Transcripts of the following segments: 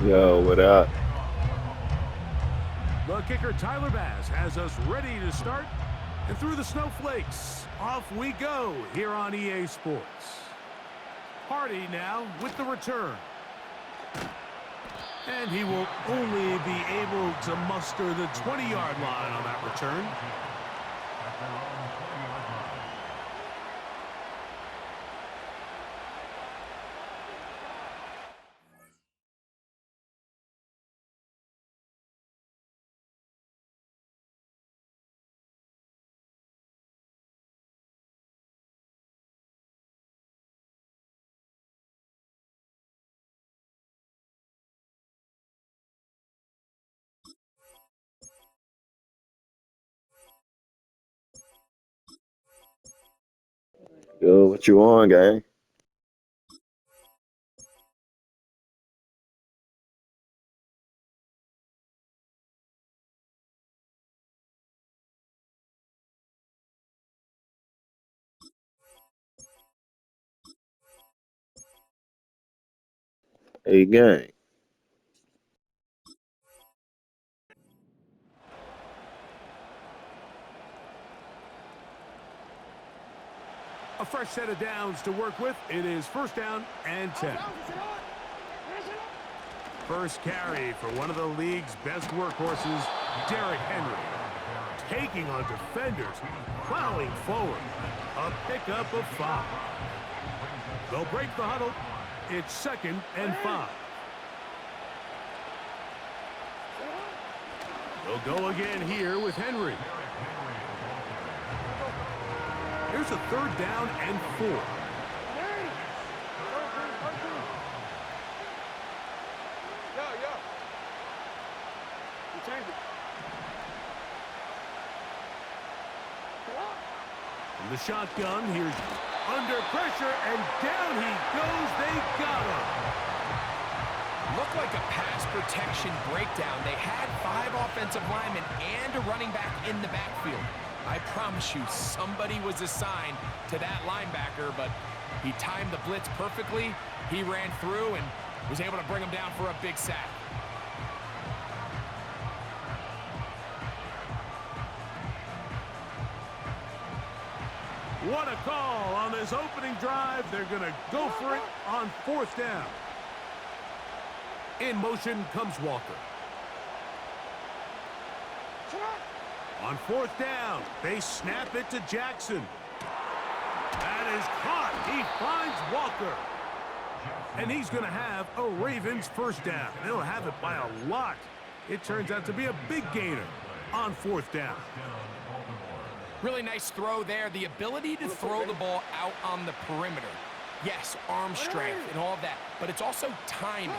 Yo, what up? The kicker, Tyler Bass, has us ready to start. And through the snowflakes, off we go here on EA Sports. Hardy now with the return. And he will only be able to muster the 20-yard line on that return. Yo, what you on, gang? Hey, gang. A fresh set of downs to work with. It is first down and 10. First carry for one of the league's best workhorses, Derrick Henry. Taking on defenders, plowing forward. A pickup of 5. They'll break the huddle. It's 2nd and 5. They'll go again here with Henry. Here's a 3rd down and 4. From the shotgun, here's under pressure, and down he goes. They got him. Looked like a pass protection breakdown. They had 5 offensive linemen and a running back in the backfield. I promise you, somebody was assigned to that linebacker, but he timed the blitz perfectly. He ran through and was able to bring him down for a big sack. What a call on this opening drive. They're going to go for it on 4th down. In motion comes Walker. On 4th down, they snap it to Jackson. That is caught. He finds Walker. And he's going to have a Ravens first down. They'll have it by a lot. It turns out to be a big gainer on 4th down. Really nice throw there. The ability to throw the ball out on the perimeter. Yes, arm strength and all of that, but it's also timing.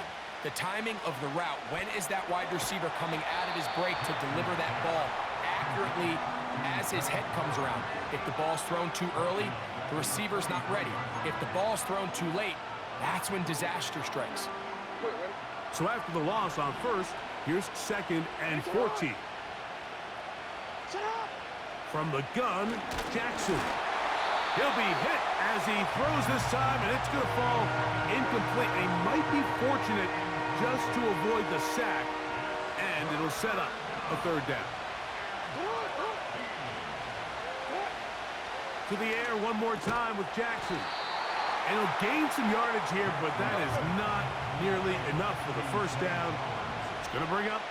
The timing of the route. When is that wide receiver coming out of his break to deliver that ball accurately as his head comes around? If the ball's thrown too early, the receiver's not ready. If the ball's thrown too late, that's when disaster strikes. So after the loss on 1st, here's 2nd and 14. From the gun, Jackson. He'll be hit as he throws this time, and it's going to fall incomplete. They might be fortunate just to avoid the sack, and it'll set up a 3rd down. To the air one more time with Jackson. And he'll gain some yardage here, but that is not nearly enough for the first down. It's going to bring up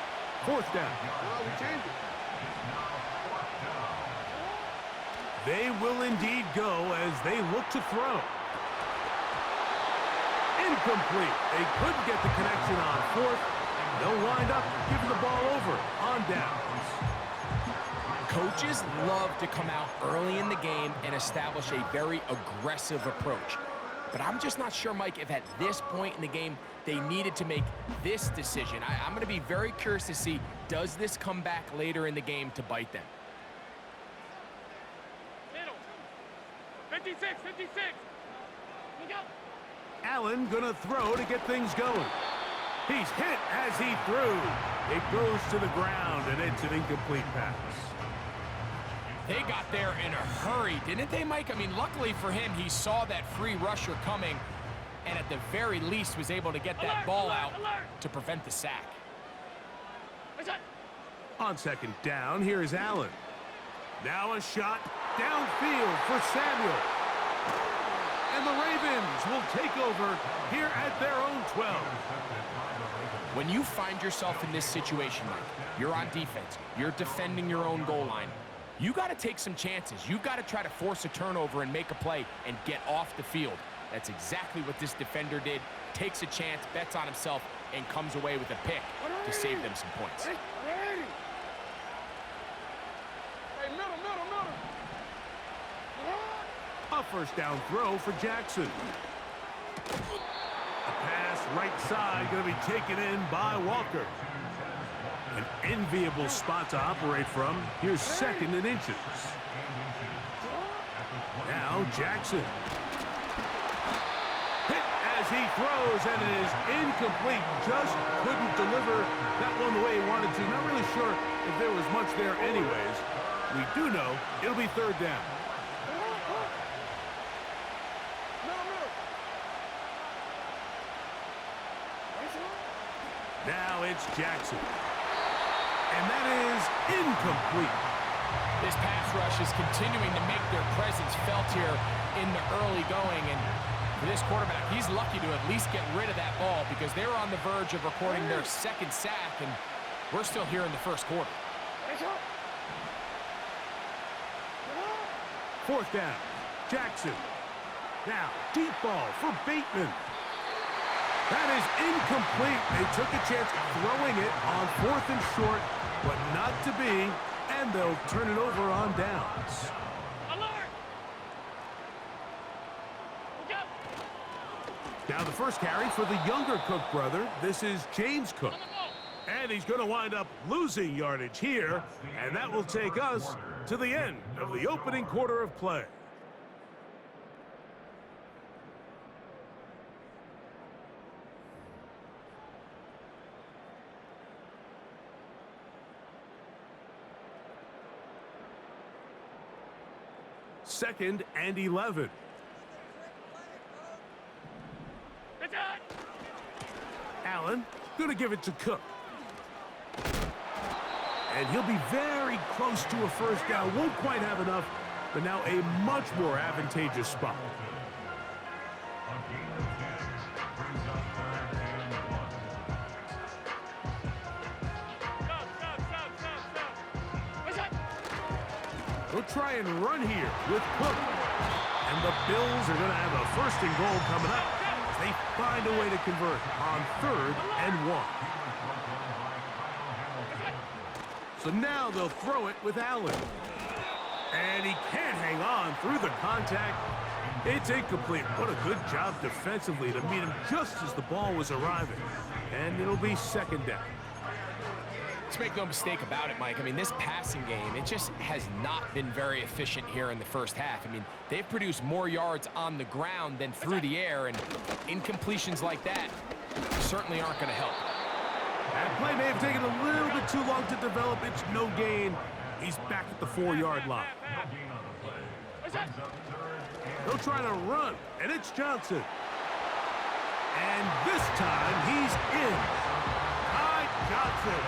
4th down. They will indeed go as they look to throw. Incomplete. They couldn't get the connection on 4th. They'll wind up giving the ball over on downs. Coaches love to come out early in the game and establish a very aggressive approach. But I'm just not sure, Mike, if at this point in the game they needed to make this decision. I'm going to be very curious to see, does this come back later in the game to bite them? 56. Allen gonna throw to get things going. He's hit as he threw. It goes to the ground, and it's an incomplete pass. They got there in a hurry, didn't they, Mike? I mean, luckily for him, he saw that free rusher coming. and at the very least was able to get that ball out to prevent the sack. On second down, here is Allen. Now a shot downfield for Samuel. And the Ravens will take over here at their own 12. When you find yourself in this situation, Mike, you're on defense, you're defending your own goal line, you got to take some chances. You've got to try to force a turnover and make a play and get off the field. That's exactly what this defender did. Takes a chance, bets on himself, and comes away with a pick to save them some points. A first down throw for Jackson. A pass right side going to be taken in by Walker. An enviable spot to operate from. Here's second and inches. Now Jackson. Hit as he throws, and it is incomplete. Just couldn't deliver that one the way he wanted to. Not really sure if there was much there anyways. We do know it'll be third down. Now it's Jackson. And that is incomplete. This pass rush is continuing to make their presence felt here in the early going. And for this quarterback, he's lucky to at least get rid of that ball because they're on the verge of recording their second sack, and we're still here in the first quarter. Fourth down. Jackson. Now, deep ball for Bateman. That is incomplete. They took a chance throwing it on fourth and short, but not to be, and they'll turn it over on downs. Now the first carry for the younger Cook brother. This is James Cook. And he's going to wind up losing yardage here, and that will take us to the end of the opening quarter of play. Second and 11. Allen going to give it to Cook. And he'll be very close to a first down. Won't quite have enough, but now a much more advantageous spot. They'll try and run here with Cook. And the Bills are going to have a first and goal coming up as they find a way to convert on 3rd and 1. So now they'll throw it with Allen. And he can't hang on through the contact. It's incomplete. What a good job defensively to meet him just as the ball was arriving. And it'll be second down. Let's make no mistake about it, Mike. I mean, this passing game, it just has not been very efficient here in the first half. I mean, they've produced more yards on the ground than through the air, and incompletions like that certainly aren't going to help. That play may have taken a little bit too long to develop. It's no gain. He's back at the 4-yard line. They'll try to run, and it's Johnson. And this time, he's in. Ty Johnson.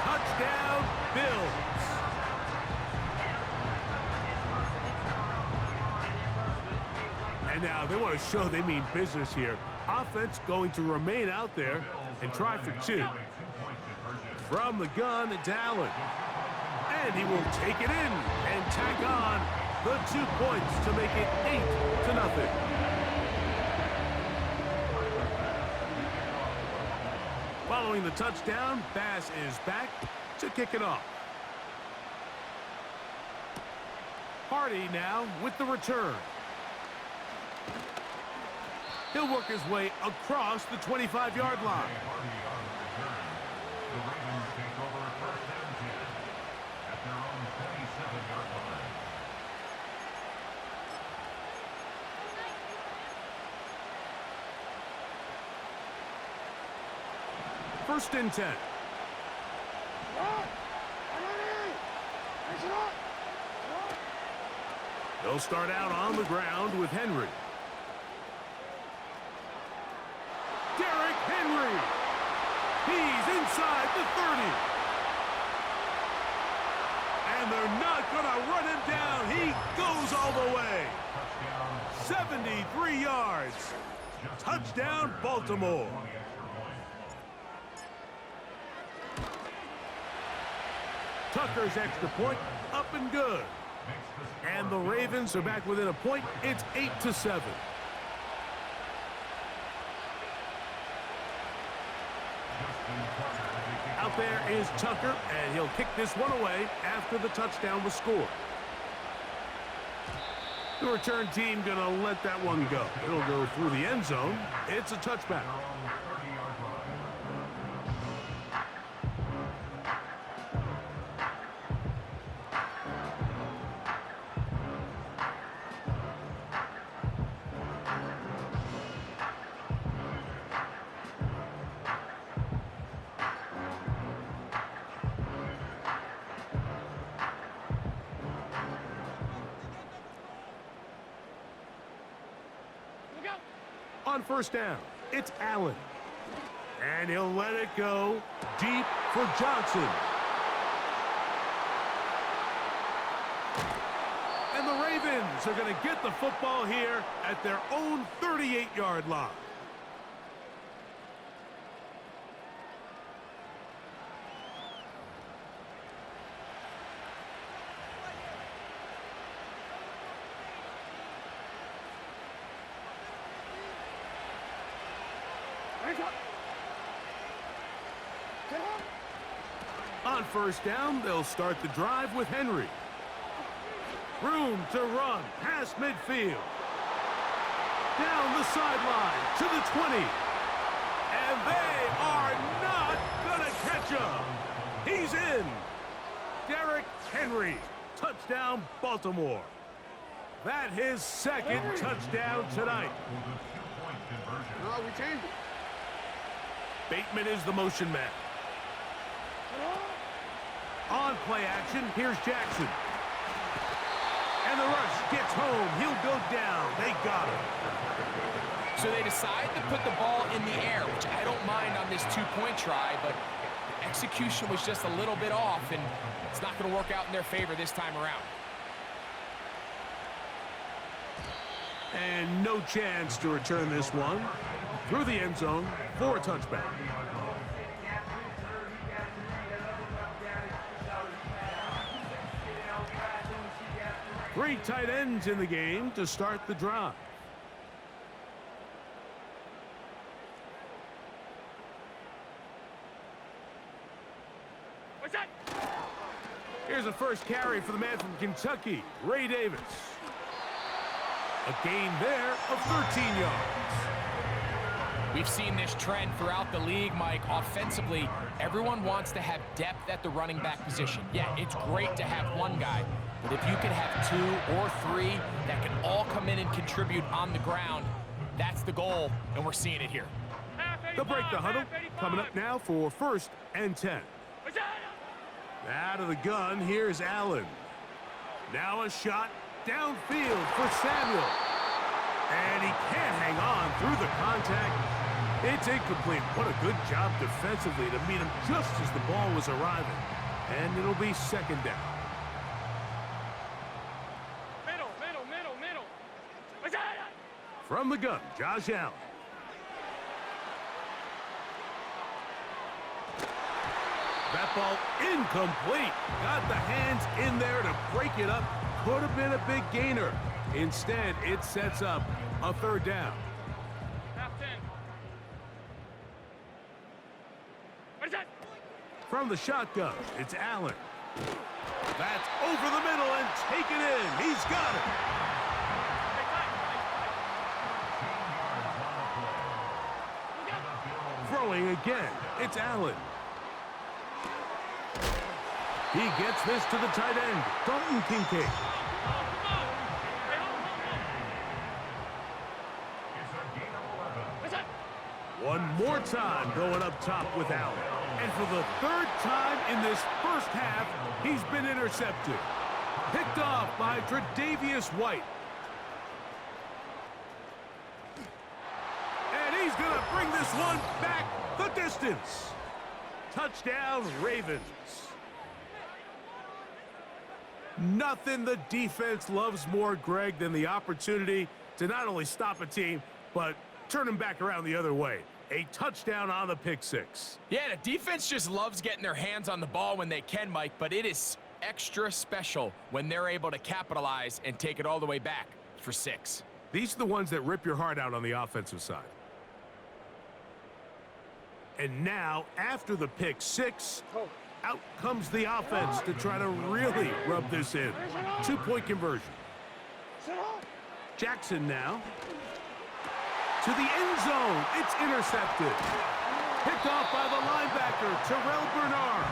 Touchdown, Bills. And now they want to show they mean business here. Offense going to remain out there and try for 2. From the gun, it's Allen. And he will take it in and tack on the 2 points to make it 8-0. Following the touchdown, Bass is back to kick it off. Hardy now with the return. He'll work his way across the 25-yard line. First and 10. They'll start out on the ground with Henry. He's inside the 30. And they're not going to run him down. He goes all the way. 73 yards. Touchdown, Baltimore. Tucker's extra point, up and good. And the Ravens are back within a point. It's 8-7. Out there is Tucker, and he'll kick this one away after the touchdown was scored. The return team going to let that one go. It'll go through the end zone. It's a touchback. On first down, it's Allen. And he'll let it go deep for Johnson. And the Ravens are going to get the football here at their own 38-yard line. On first down, they'll start the drive with Henry. Room to run past midfield. Down the sideline to the 20. And they are not going to catch him. He's in. Derrick Henry. Touchdown, Baltimore. That his second touchdown tonight. No, we changed it. Bateman is the motion man. On play action, here's Jackson. And the rush gets home. He'll go down. They got him. So they decide to put the ball in the air, which I don't mind on this two-point try, but the execution was just a little bit off, and it's not going to work out in their favor this time around. And no chance to return this one. Through the end zone for a touchback. Three tight ends in the game to start the drive. What's that? Here's a first carry for the man from Kentucky, Ray Davis. A gain there of 13 yards. We've seen this trend throughout the league, Mike. Offensively, everyone wants to have depth at the running back position. Yeah, it's great to have one guy, but if you can have two or three that can all come in and contribute on the ground, that's the goal, and we're seeing it here. They'll break the huddle. Coming up now for 1st and 10. Out of the gun, here's Allen. Now a shot downfield for Samuel. And he can't hang on through the contact. It's incomplete. What a good job defensively to meet him just as the ball was arriving. And it'll be second down. Middle. From the gun, Josh Allen. That ball incomplete. Got the hands in there to break it up. Could have been a big gainer. Instead, it sets up a third down. Half 10. What is that? From the shotgun, it's Allen. That's over the middle and taken in. He's got it. Throwing again, it's Allen. He gets this to the tight end, Dalton Kincaid. One more time going up top with Allen. And for the third time in this first half, he's been intercepted. Picked off by Tre'Davious White. And he's going to bring this one back the distance. Touchdown, Ravens. Nothing the defense loves more, Greg, than the opportunity to not only stop a team, but turn them back around the other way. A touchdown on the pick six. Yeah, the defense just loves getting their hands on the ball when they can, Mike, but it is extra special when they're able to capitalize and take it all the way back for 6. These are the ones that rip your heart out on the offensive side. And now, after the pick six, out comes the offense to try to really rub this in. 2-point conversion. Jackson now. To the end zone. It's intercepted. Picked off by the linebacker, Terrell Bernard.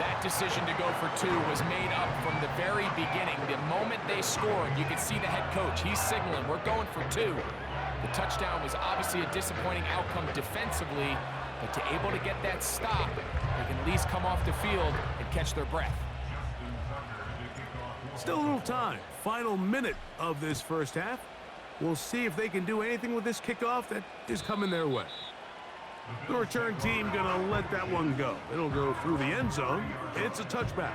That decision to go for 2 was made up from the very beginning. The moment they scored, you could see the head coach. He's signaling, we're going for 2. The touchdown was obviously a disappointing outcome defensively, but to able to get that stop, they can at least come off the field and catch their breath. Still a little time. Final minute of this first half. We'll see if they can do anything with this kickoff that is coming their way. The return team gonna let that one go. It'll go through the end zone. It's a touchback.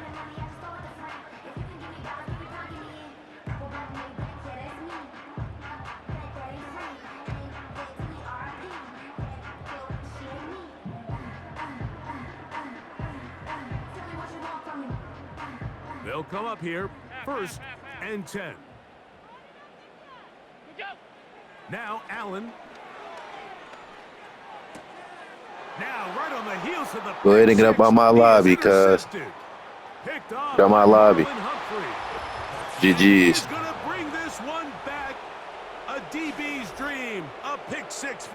They'll come up here, 1st and 10. Now Allen. Now right on the heels of the Go ahead and get up on my lobby, cuz. Get on my lobby. GG's. Gonna bring this one back. A DB's dream. A pick six.